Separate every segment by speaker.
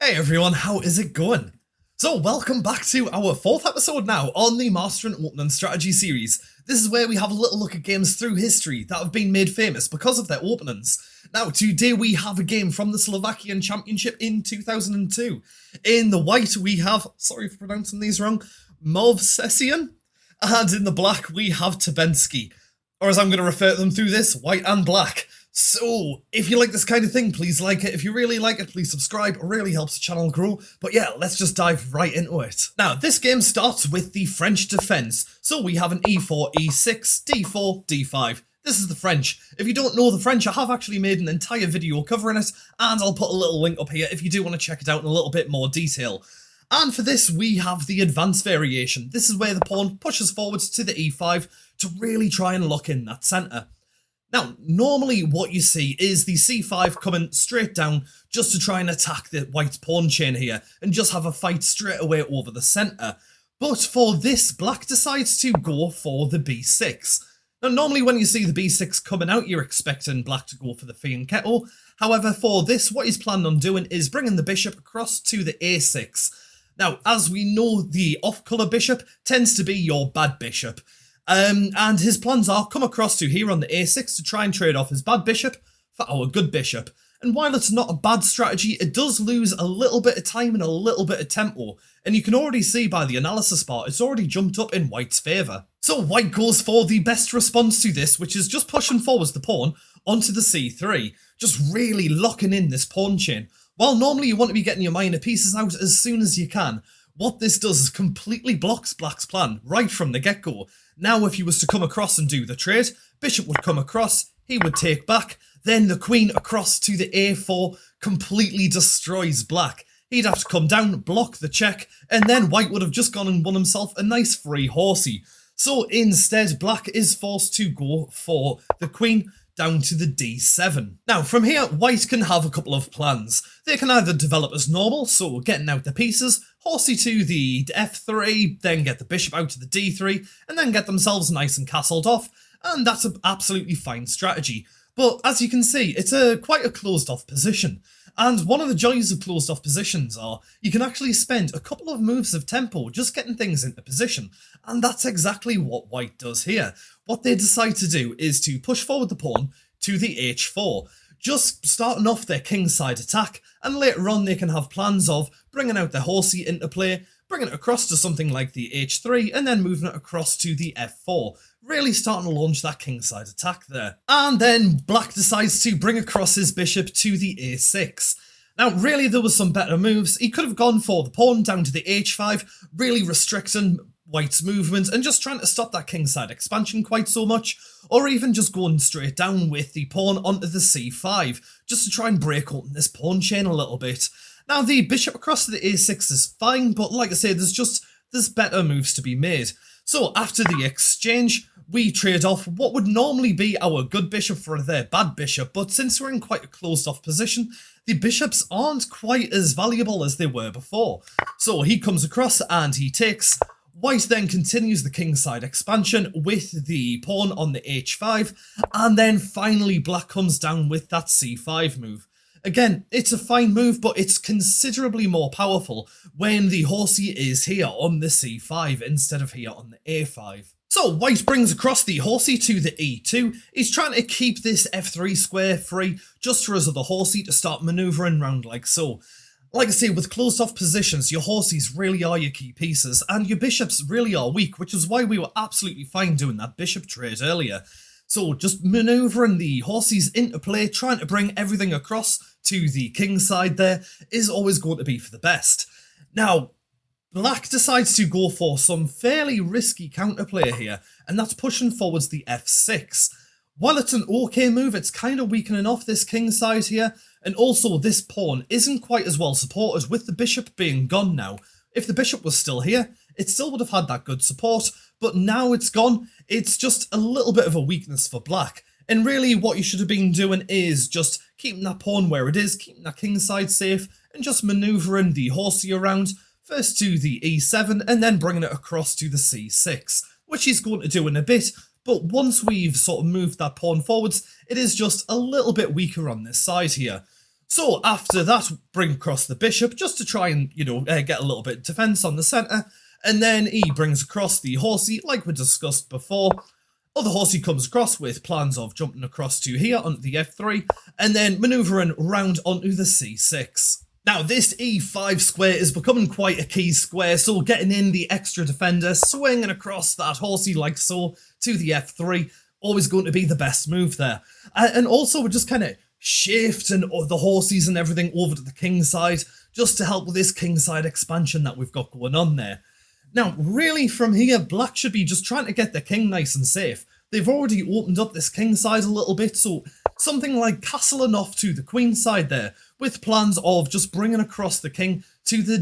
Speaker 1: Hey everyone, how is it going? So welcome back to our fourth episode now on the Mastering Opening Strategy series. This is where we have a little look at games through history that have been made famous because of their openings. Now today we have a game from the Slovakian Championship in 2002. In the white we have, sorry for pronouncing these wrong, Movessian, and in the black we have Tibenski, or as I'm going to refer to them through this, white and black. So, if you like this kind of thing, please like it. If you really like it, please subscribe. It really helps the channel grow. But yeah, let's just dive right into it. Now, this game starts with the French defense. So we have an e4, e6, d4, d5. This is the French. If you don't know the French, I have actually made an entire video covering it, and I'll put a little link up here if you do want to check it out in a little bit more detail. And for this, we have the advanced variation. This is where the pawn pushes forwards to the e5 to really try and lock in that centre. Now, normally what you see is the c5 coming straight down just to try and attack the white pawn chain here and just have a fight straight away over the centre. But for this, black decides to go for the b6. Now, normally when you see the b6 coming out, you're expecting black to go for the fianchetto. However, for this, what he's planned on doing is bringing the bishop across to the a6. Now, as we know, the off-colour bishop tends to be your bad bishop. And his plans are come across to here on the a6 to try and trade off his bad bishop for our good bishop. And while it's not a bad strategy, it does lose a little bit of time and a little bit of tempo. And you can already see by the analysis part, it's already jumped up in white's favour. So white goes for the best response to this, which is just pushing forwards the pawn onto the c3, just really locking in this pawn chain. While normally you want to be getting your minor pieces out as soon as you can, what this does is completely blocks black's plan right from the get-go. Now if he was to come across and do the trade, bishop would come across, he would take back, then the queen across to the a4 completely destroys black. He'd have to come down, block the check, and then white would have just gone and won himself a nice free horsey. So instead, black is forced to go for the queen down to the d7. Now from here, white can have a couple of plans. They can either develop as normal, so getting out the pieces, horsey to the f3, then get the bishop out to the d3, and then get themselves nice and castled off, and that's an absolutely fine strategy. But as you can see, it's quite a closed off position. And one of the joys of closed off positions are you can actually spend a couple of moves of tempo just getting things into position. And that's exactly what white does here. What they decide to do is to push forward the pawn to the h4, just starting off their kingside attack, and later on they can have plans of bringing out their horsey into play, bringing it across to something like the h3, and then moving it across to the f4. Really starting to launch that kingside attack there. And then black decides to bring across his bishop to the a6. Now really there was some better moves. He could have gone for the pawn down to the h5, really restricting white's movement and just trying to stop that kingside expansion quite so much, or even just going straight down with the pawn onto the c5, just to try and break open this pawn chain a little bit. Now the bishop across to the a6 is fine, but like I say, there's better moves to be made. So after the exchange, we trade off what would normally be our good bishop for their bad bishop, but since we're in quite a closed off position, the bishops aren't quite as valuable as they were before. So he comes across and he takes. White then continues the kingside expansion with the pawn on the h5, and then finally black comes down with that c5 move. Again, it's a fine move, but it's considerably more powerful when the horsey is here on the c5 instead of here on the a5. So white brings across the horsey to the e2. He's trying to keep this f3 square free just for his other horsey to start manoeuvring round like so. Like I say, with closed off positions, your horses really are your key pieces, and your bishops really are weak, which is why we were absolutely fine doing that bishop trade earlier. So just manoeuvring the horses into play, trying to bring everything across to the king side there is always going to be for the best. Now, black decides to go for some fairly risky counterplay here, and that's pushing forwards the f6. While it's an okay move, it's kind of weakening off this king side here, and also this pawn isn't quite as well supported with the bishop being gone now. If the bishop was still here, it still would have had that good support, but now it's gone, it's just a little bit of a weakness for black. And really what you should have been doing is just keeping that pawn where it is, keeping that king side safe, and just manoeuvring the horsey around, first to the e7 and then bringing it across to the c6, which he's going to do in a bit. But once we've sort of moved that pawn forwards, it is just a little bit weaker on this side here. So after that, bring across the bishop just to try and, get a little bit of defense on the center. And then he brings across the horsey, like we discussed before. Other horsey comes across with plans of jumping across to here onto the f3, and then manoeuvring round onto the c6. Now, this e5 square is becoming quite a key square, so getting in the extra defender, swinging across that horsey like so to the f3, always going to be the best move there. And also, we're just kind of shifting the horses and everything over to the king side, just to help with this king side expansion that we've got going on there. Now, really from here, black should be just trying to get the king nice and safe. They've already opened up this king side a little bit, so something like castling off to the queen side there, with plans of just bringing across the king to the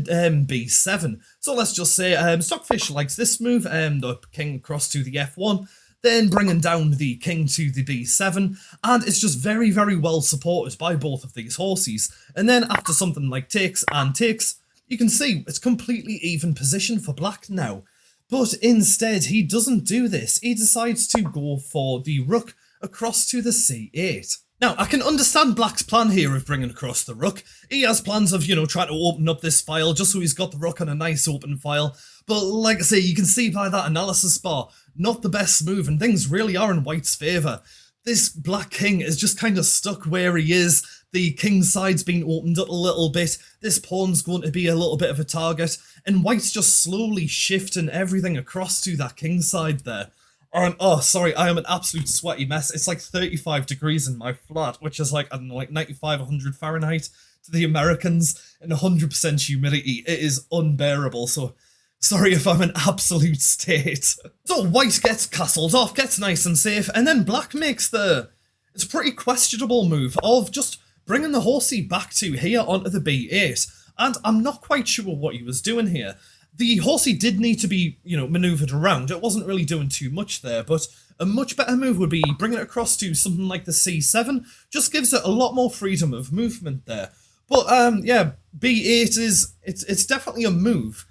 Speaker 1: b7. So let's just say Stockfish likes this move, the king across to the f1, then bringing down the king to the b7, and it's just very, very well supported by both of these horses. And then after something like takes and takes, you can see it's completely even position for black now. But instead, he doesn't do this. He decides to go for the rook across to the c8. Now, I can understand black's plan here of bringing across the rook. He has plans of, trying to open up this file just so he's got the rook on a nice open file. But like I say, you can see by that analysis bar, not the best move, and things really are in white's favour. This black king is just kind of stuck where he is. The king side's been opened up a little bit. This pawn's going to be a little bit of a target. And white's just slowly shifting everything across to that king side there. Oh, sorry, I am an absolute sweaty mess. It's like 35 degrees in my flat, which is like, I don't know, like 95, 100 Fahrenheit to the Americans, and 100% humidity. It is unbearable, so sorry if I'm an absolute state. So white gets castled off, gets nice and safe, and then black makes it's a pretty questionable move of just bringing the horsey back to here onto the b8. And I'm not quite sure what he was doing here. The horsey did need to be, manoeuvred around. It wasn't really doing too much there, but a much better move would be bringing it across to something like the c7. Just gives it a lot more freedom of movement there. But, yeah, b8 it's definitely a move.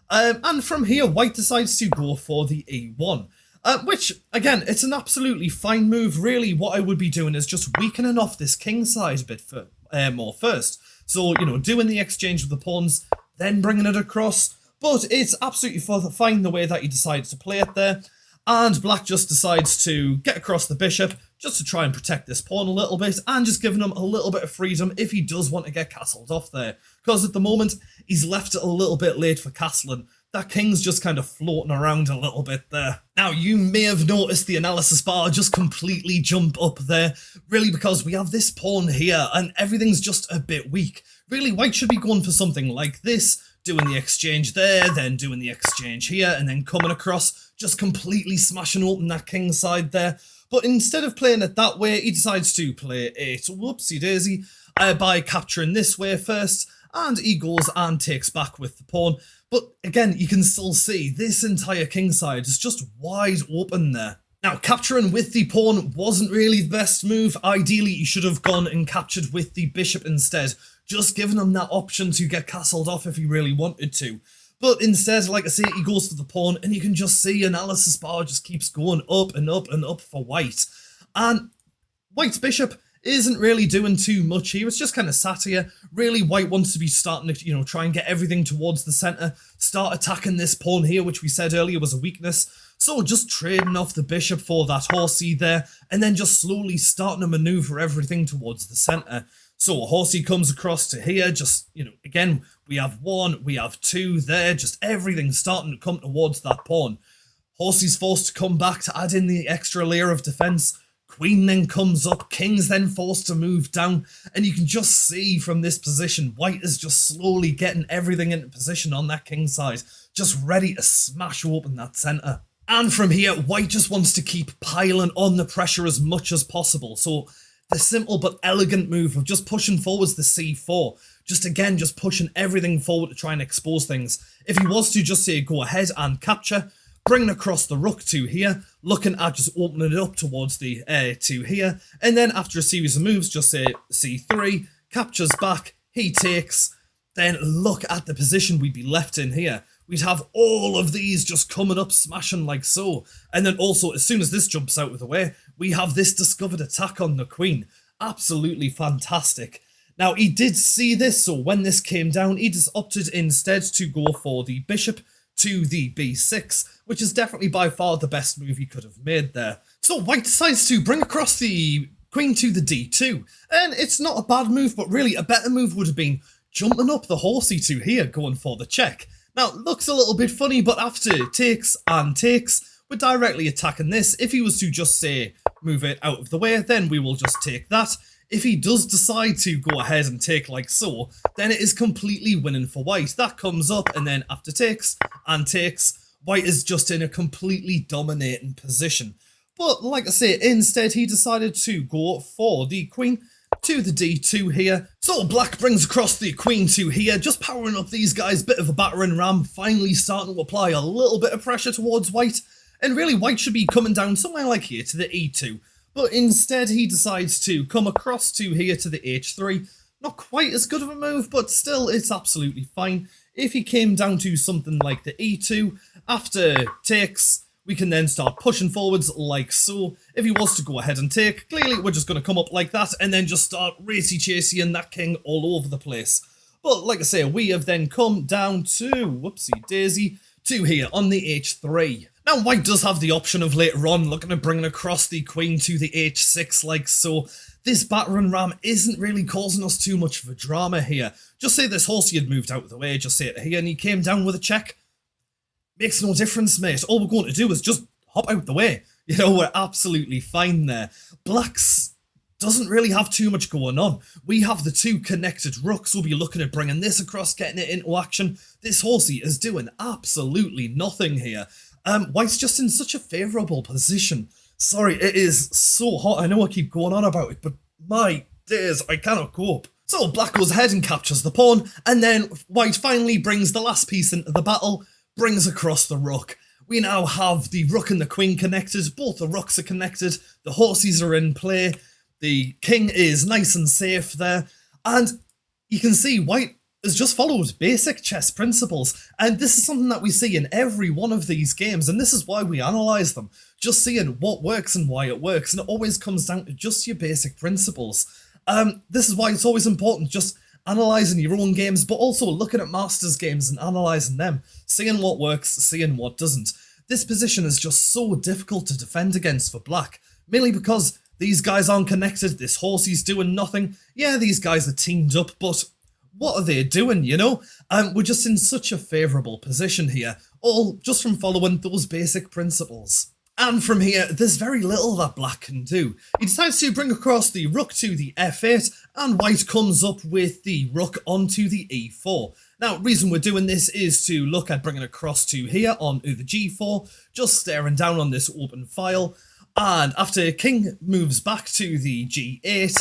Speaker 1: And from here, white decides to go for the e1. Which, again, it's an absolutely fine move. Really, what I would be doing is just weakening off this king side a bit more first. So, doing the exchange of the pawns, then bringing it across. But it's absolutely fine the way that he decides to play it there. And black just decides to get across the bishop just to try and protect this pawn a little bit, and just giving him a little bit of freedom if he does want to get castled off there. Because at the moment, he's left it a little bit late for castling. That king's just kind of floating around a little bit there. Now, you may have noticed the analysis bar just completely jump up there, really because we have this pawn here, and everything's just a bit weak. Really, white should be going for something like this, doing the exchange there, then doing the exchange here, and then coming across, just completely smashing open that king side there. But instead of playing it that way, he decides to play it, whoopsie daisy, by capturing this way first, and he goes and takes back with the pawn. But again, you can still see this entire king side is just wide open there. Now, capturing with the pawn wasn't really the best move. Ideally, you should have gone and captured with the bishop instead, just giving him that option to get castled off if he really wanted to. But instead, like I say, he goes for the pawn, and you can just see analysis bar just keeps going up and up and up for white. And white's bishop isn't really doing too much here. It's just kind of sat here. Really, white wants to be starting to, try and get everything towards the centre, start attacking this pawn here, which we said earlier was a weakness. So just trading off the bishop for that horsey there, and then just slowly starting to manoeuvre everything towards the centre. So horsey comes across to here, just, again, we have 1, we have 2 there, just everything starting to come towards that pawn. Horsey's forced to come back to add in the extra layer of defence. Queen then comes up, king's then forced to move down, and you can just see from this position, white is just slowly getting everything into position on that king side, just ready to smash open that centre. And from here, white just wants to keep piling on the pressure as much as possible. So the simple but elegant move of just pushing forwards the c4, just pushing everything forward to try and expose things. If he was to just say go ahead and capture, bringing across the rook to here, looking at just opening it up towards the to here, and then after a series of moves, just say c3, captures back, he takes, then look at the position we'd be left in here. We'd have all of these just coming up, smashing like so. And then also, as soon as this jumps out of the way, we have this discovered attack on the queen. Absolutely fantastic. Now, he did see this, so when this came down, he just opted instead to go for the bishop to the b6, which is definitely by far the best move he could have made there. So white decides to bring across the queen to the d2, and it's not a bad move, but really a better move would have been jumping up the horse e2 here, going for the check. Now, it looks a little bit funny, but after takes and takes, we're directly attacking this. If he was to just say, move it out of the way, then we will just take that. If he does decide to go ahead and take like so, then it is completely winning for white. That comes up, and then after takes and takes, white is just in a completely dominating position. But like I say, instead he decided to go for the queen to the d2 here. So black brings across the queen to here, just powering up these guys, bit of a battering ram, finally starting to apply a little bit of pressure towards white. And really white should be coming down somewhere like here to the e2. But instead he decides to come across to here to the h3. Not quite as good of a move, but still it's absolutely fine. If he came down to something like the e2, after takes, we can then start pushing forwards like so. If he was to go ahead and take, clearly we're just going to come up like that and then just start racy-chasing that king all over the place. But like I say, we have then come down to, whoopsie daisy, to here on the h3. Now white does have the option of later on looking at bringing across the queen to the h6 like so. This battering ram isn't really causing us too much of a drama here. Just say this horsey had moved out of the way, just say it here, and he came down with a check. Makes no difference, mate. All we're going to do is just hop out the way. You know, we're absolutely fine there. Black's doesn't really have too much going on. We have the two connected rooks. We'll be looking at bringing this across, getting it into action. This horsey is doing absolutely nothing here. White's just in such a favourable position. Sorry, it is so hot. I know I keep going on about it, but my days, I cannot cope. So black goes ahead and captures the pawn, and then white finally brings the last piece into the battle, brings across the rook. We now have the rook and the queen connected. Both the rooks are connected. The horses are in play. The king is nice and safe there. And you can see white has just followed basic chess principles. And this is something that we see in every one of these games. And this is why we analyse them. Just seeing what works and why it works. And it always comes down to just your basic principles. This is why it's always important just analysing your own games, but also looking at masters games and analysing them. Seeing what works, seeing what doesn't. This position is just so difficult to defend against for black. Mainly because these guys aren't connected. This horsey's doing nothing. Yeah, these guys are teamed up, but what are they doing, you know? We're just in such a favourable position here, all just from following those basic principles. And from here, there's very little that black can do. He decides to bring across the rook to the f8, and white comes up with the rook onto the e4. Now, the reason we're doing this is to look at bringing across to here onto the g4, just staring down on this open file. And after king moves back to the g8,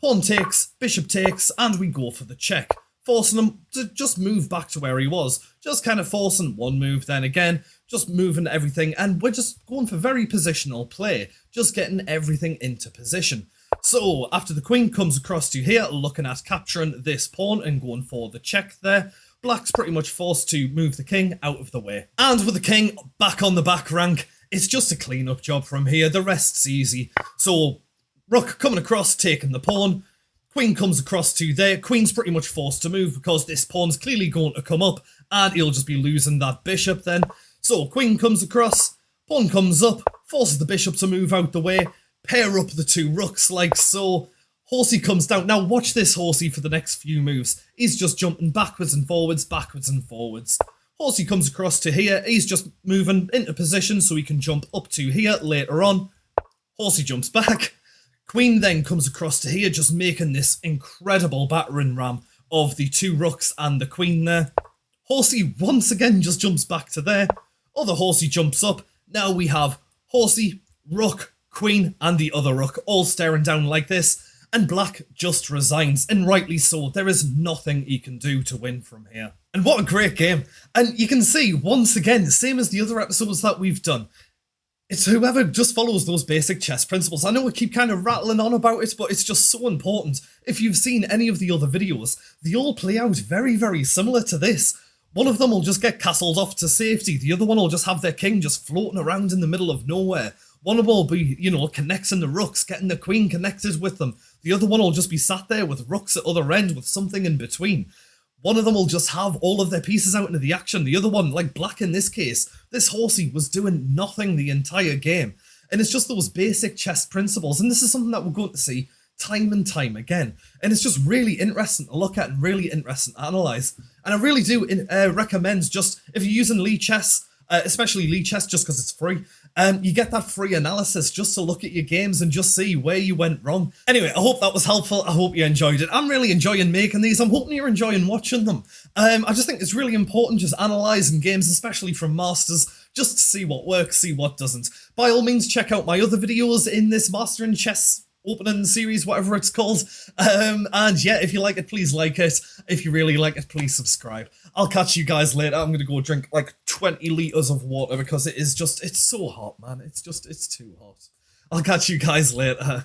Speaker 1: pawn takes, bishop takes, and we go for the check, forcing him to just move back to where he was. Just kind of forcing one move, then again, just moving everything, and we're just going for very positional play, just getting everything into position. So after the queen comes across to here, looking at capturing this pawn and going for the check there, black's pretty much forced to move the king out of the way. And with the king back on the back rank, it's just a clean-up job from here. The rest's easy. So rook coming across, taking the pawn. Queen comes across to there. Queen's pretty much forced to move because this pawn's clearly going to come up and he'll just be losing that bishop then. So queen comes across, pawn comes up, forces the bishop to move out the way, pair up the two rooks like so. Horsey comes down. Now watch this horsey for the next few moves. He's just jumping backwards and forwards, backwards and forwards. Horsey comes across to here. He's just moving into position so he can jump up to here later on. Horsey jumps back. Queen then comes across to here, just making this incredible battering ram of the two rooks and the queen there. Horsey once again just jumps back to there. Other horsey jumps up. Now we have horsey, rook, queen, and the other rook all staring down like this. And black just resigns, and rightly so. There is nothing he can do to win from here. And what a great game. And you can see, once again, same as the other episodes that we've done, it's whoever just follows those basic chess principles. I know we keep kind of rattling on about it, but it's just so important. If you've seen any of the other videos, they all play out very, very similar to this. One of them will just get castled off to safety. The other one will just have their king just floating around in the middle of nowhere. One will be, you know, connecting the rooks, getting the queen connected with them. The other one will just be sat there with rooks at other end with something in between. One of them will just have all of their pieces out into the action. The other one, like black in this case, this horsey was doing nothing the entire game. And it's just those basic chess principles. And this is something that we're going to see time and time again. And it's just really interesting to look at and really interesting to analyse. And I really do recommend just, if you're using Lee Chess, especially Lee Chess just because it's free, you get that free analysis just to look at your games and just see where you went wrong. Anyway, I hope that was helpful. I hope you enjoyed it. I'm really enjoying making these. I'm hoping you're enjoying watching them. I just think it's really important just analysing games, especially from Masters, just to see what works, see what doesn't. By all means, check out my other videos in this Mastering Chess opening series, whatever it's called. And yeah, if you like it, please like it. If you really like it, please subscribe. I'll catch you guys later. I'm gonna go drink like 20 litres of water because it's so hot, man. It's too hot. I'll catch you guys later.